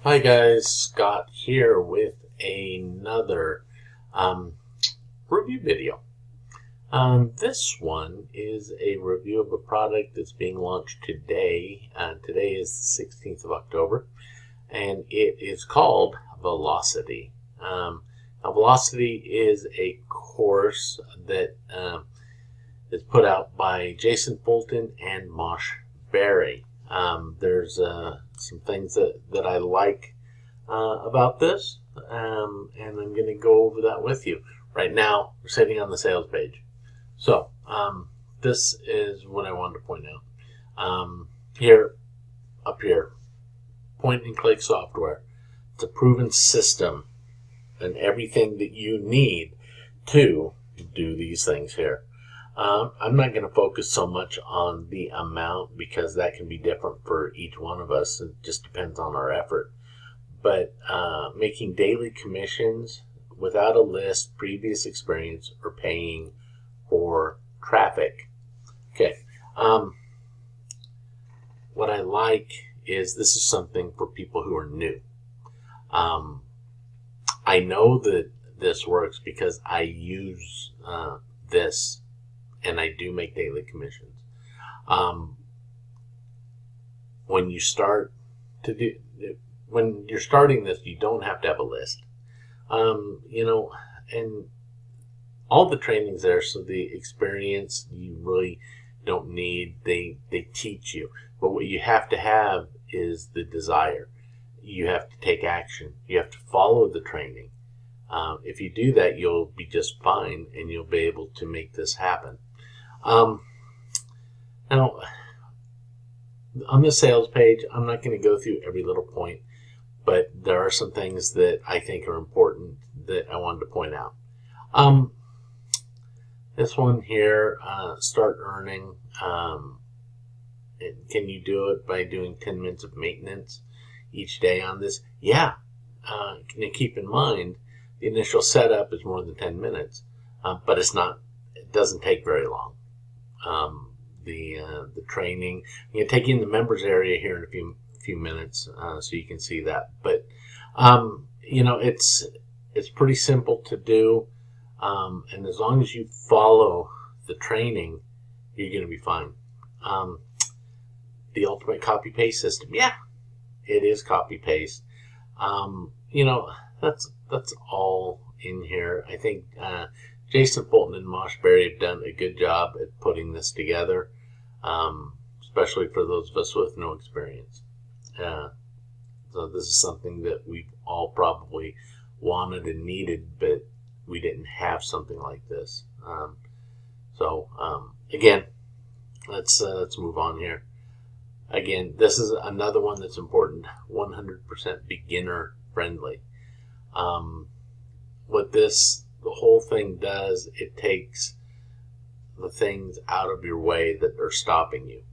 Hi guys, Scott here with another review video. This one is a review of a product that's being launched today. Today is the 16th of October, and it is called Velocitii. Now, Velocitii is a course that is put out by Jason Fulton and Mosh Berry. There's some things that I like about this, and I'm going to go over that with you. Right now, we're sitting on the sales page. So, this is what I wanted to point out. Up here, point and click software. It's a proven system and everything that you need to do these things here. I'm not going to focus so much on the amount because that can be different for each one of us. It just depends on our effort. But making daily commissions without a list, previous experience, or paying for traffic. Okay. What I like is this is something for people who are new. I know that this works because I use this. And I do make daily commissions. When you're starting this, you don't have to have a list. And all the training's there, so the experience you really don't need. They teach you, but what you have to have is the desire. You have to take action. You have to follow the training. If you do that, you'll be just fine, and you'll be able to make this happen. Now, on the sales page, I'm not going to go through every little point, but there are some things that I think are important that I wanted to point out. This one here, start earning. Can you do it by doing 10 minutes of maintenance each day on this? Yeah. Can you keep in mind the initial setup is more than 10 minutes, but it doesn't take very long. The training, I'm going to take you in the members area here in a few minutes, so you can see that. But it's pretty simple to do, and as long as you follow the training, you're going to be fine. The ultimate copy paste system, yeah, it is copy paste. That's all in here. I think Jason Fulton and Mosh Berry have done a good job at putting this together, especially for those of us with no experience. So this is something that we've all probably wanted and needed, but we didn't have something like this. Again, let's move on here. Again, this is another one that's important. 100% beginner friendly. The whole thing does, it takes the things out of your way that are stopping you,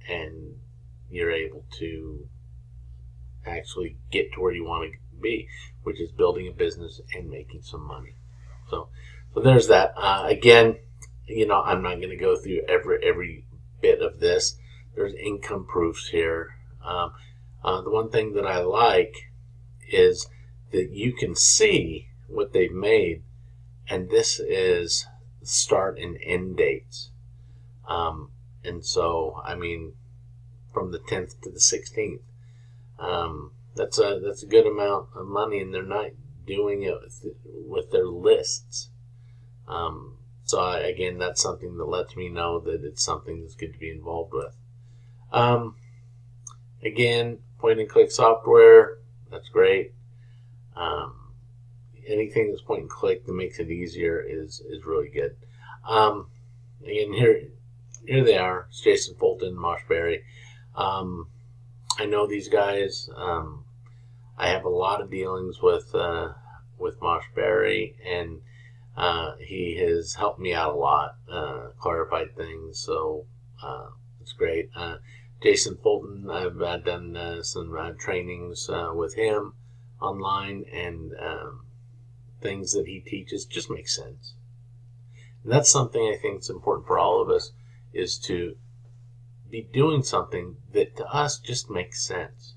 and you're able to actually get to where you want to be, which is building a business and making some money. So there's that. Again, I'm not going to go through every bit of this. There's income proofs here. The one thing that I like is that you can see what they've made, and this is start and end dates. And so, I mean, from the 10th to the 16th, that's a good amount of money, and they're not doing it with their lists. Again, that's something that lets me know that it's something that's good to be involved with. Again, point and click software, that's great. Anything that's point and click that makes it easier is really good. Again, here they are. It's Jason Fulton, Mosh Berry. I know these guys. I have a lot of dealings with Mosh Berry, and he has helped me out a lot, clarified things. So it's great. Jason Fulton, I've done some trainings with him online, and things that he teaches just make sense. And that's something I think is important for all of us, is to be doing something that to us just makes sense.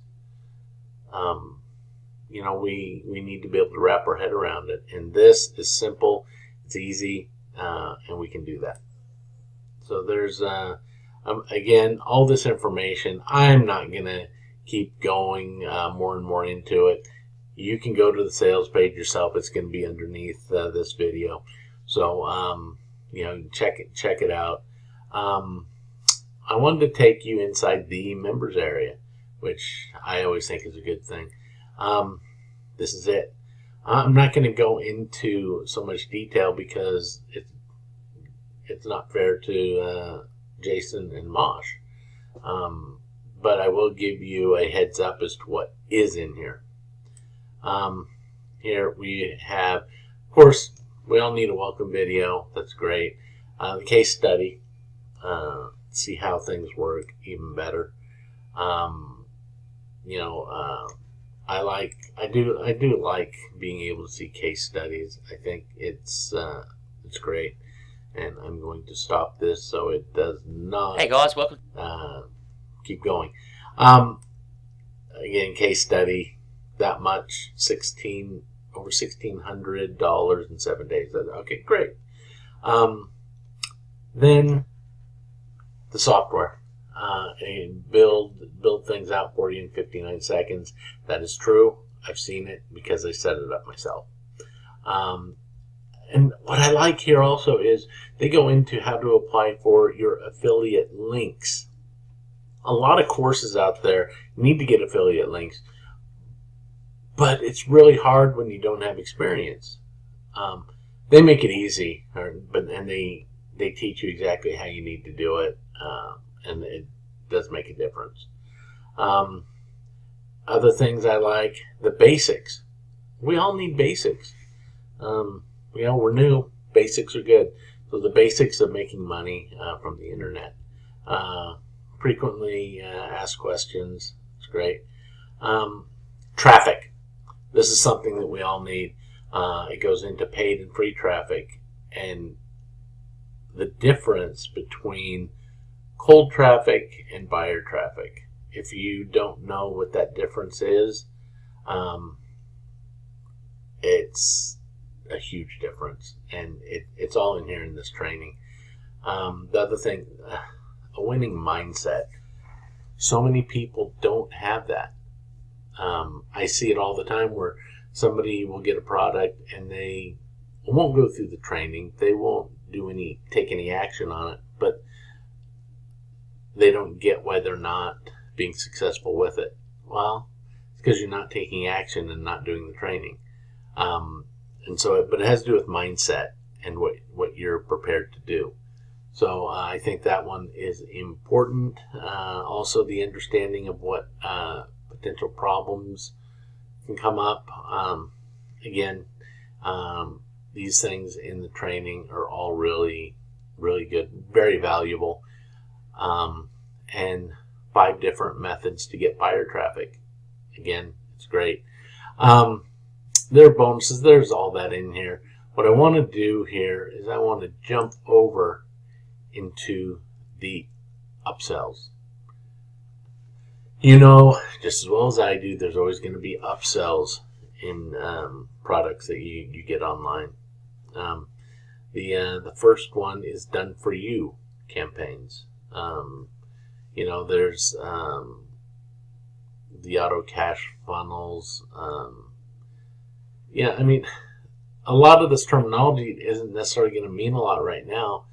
you know, we need to be able to wrap our head around it. And this is simple, it's easy, and we can do that. So there's, again, all this information. I'm not going to keep going more and more into it. You can go to the sales page yourself. It's going to be underneath this video. So, you know, check it out. I wanted to take you inside the members area, which I always think is a good thing. This is it. I'm not going to go into so much detail because it's not fair to Jason and Mosh. But I will give you a heads up as to what is in here. Here we have, of course, we all need a welcome video. That's great. The case study. See how things work even better. You know, I do like being able to see case studies. I think it's great. And I'm going to stop this so it does not. Hey guys, welcome. Keep going. Again, case study. That much, over $1,600 in 7 days. Okay, great. Then the software and build things out for you in 59 seconds. That is true. I've seen it because I set it up myself. And what I like here also is they go into how to apply for your affiliate links. A lot of courses out there need to get affiliate links, but it's really hard when you don't have experience. They make it easy, and they teach you exactly how you need to do it, and it does make a difference. Other things I like, the basics. We all need basics. You know, we're new. Basics are good. So the basics of making money from the internet. Frequently asked questions. It's great. Traffic. This is something that we all need. It goes into paid and free traffic. And the difference between cold traffic and buyer traffic. If you don't know what that difference is, it's a huge difference, and it's all in here in this training. The other thing, a winning mindset. So many people don't have that. I see it all the time where somebody will get a product and they won't go through the training. They won't take any action on it, but they don't get why they're not being successful with it. Well, it's because you're not taking action and not doing the training. And so, but it has to do with mindset and what you're prepared to do. So I think that one is important. Also, the understanding of what potential problems can come up. Again, these things in the training are all really, really good, very valuable. And 5 different methods to get buyer traffic. Again, it's great. There are bonuses. There's all that in here. What I want to do here is I want to jump over into the upsells. You know, just as well as I do, there's always going to be upsells in products that you get online. The first one is done for you campaigns. You know, there's the auto cash funnels. Yeah, I mean, a lot of this terminology isn't necessarily going to mean a lot right now,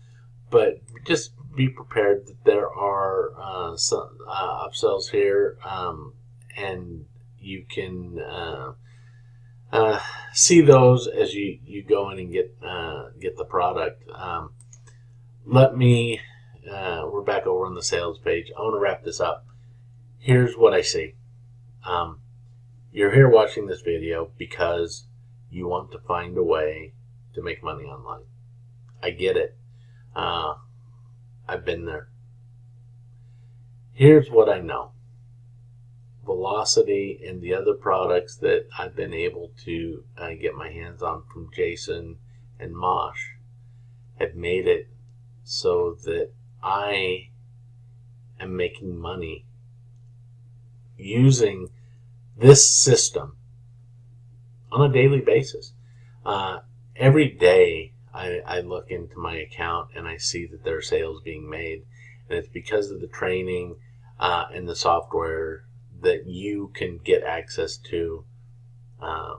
but just be prepared that there are some upsells here, and you can see those as you go in and get the product. We're back over on the sales page. I want to wrap this up. Here's what I see. You're here watching this video because you want to find a way to make money online. I get it. I've been there. Here's what I know. Velocitii and the other products that I've been able to get my hands on from Jason and Mosh have made it so that I am making money using this system on a daily basis. Every day I look into my account and I see that there are sales being made, and it's because of the training and the software that you can get access to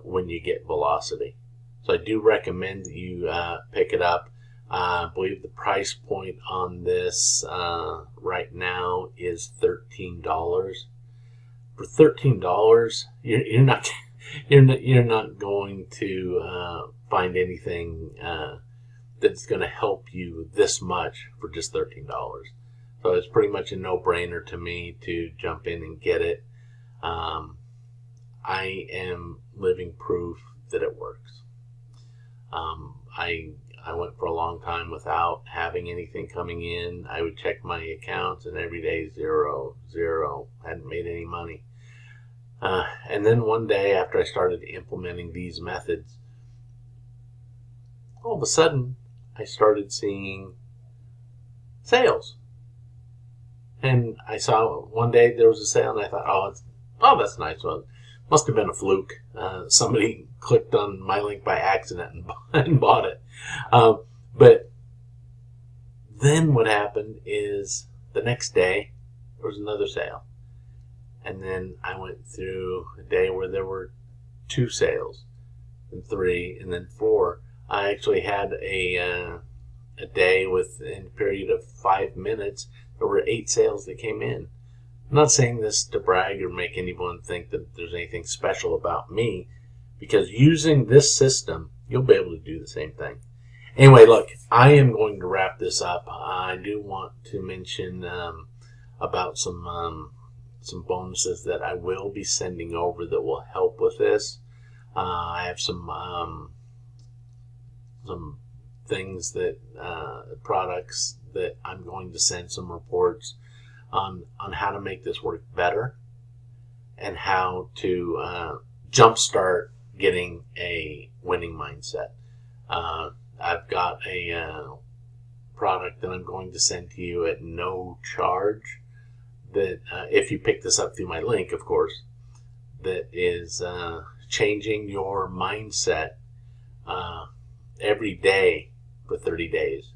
when you get Velocitii. So I do recommend that you pick it up. I believe the price point on this right now is $13. For $13, you're not going to find anything that's going to help you this much for just $13. So it's pretty much a no-brainer to me to jump in and get it. I am living proof that it works. I went for a long time without having anything coming in. I would check my accounts and every day zero. Hadn't made any money. And then one day after I started implementing these methods, all of a sudden I started seeing sales. And I saw one day there was a sale and I thought, oh, that's nice. Well, must have been a fluke. Somebody clicked on my link by accident and bought it. But then what happened is the next day there was another sale. And then I went through a day where there were 2 sales, and 3, and then 4. I actually had a day in a period of 5 minutes, there were 8 sales that came in. I'm not saying this to brag or make anyone think that there's anything special about me, because using this system, you'll be able to do the same thing. Anyway, look, I am going to wrap this up. I do want to mention about some bonuses that I will be sending over that will help with this. I have some things that products that I'm going to send some reports on how to make this work better and how to jumpstart getting a winning mindset. I've got a product that I'm going to send to you at no charge that if you pick this up through my link, of course, that is changing your mindset every day for 30 days.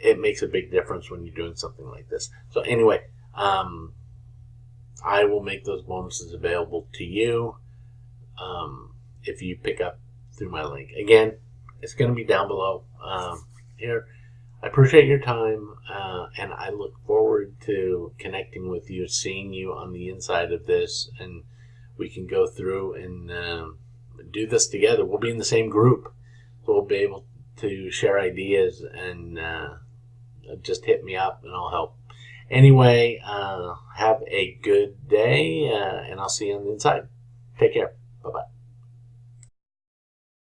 It makes a big difference when you're doing something like this. So anyway, I will make those bonuses available to you if you pick up through my link. Again, it's going to be down below here. I appreciate your time, and I look forward to connecting with you, seeing you on the inside of this, and we can go through and do this together. We'll be in the same group, so we'll be able to share ideas, and just hit me up and I'll help. Anyway, have a good day, and I'll see you on the inside. Take care. Bye-bye.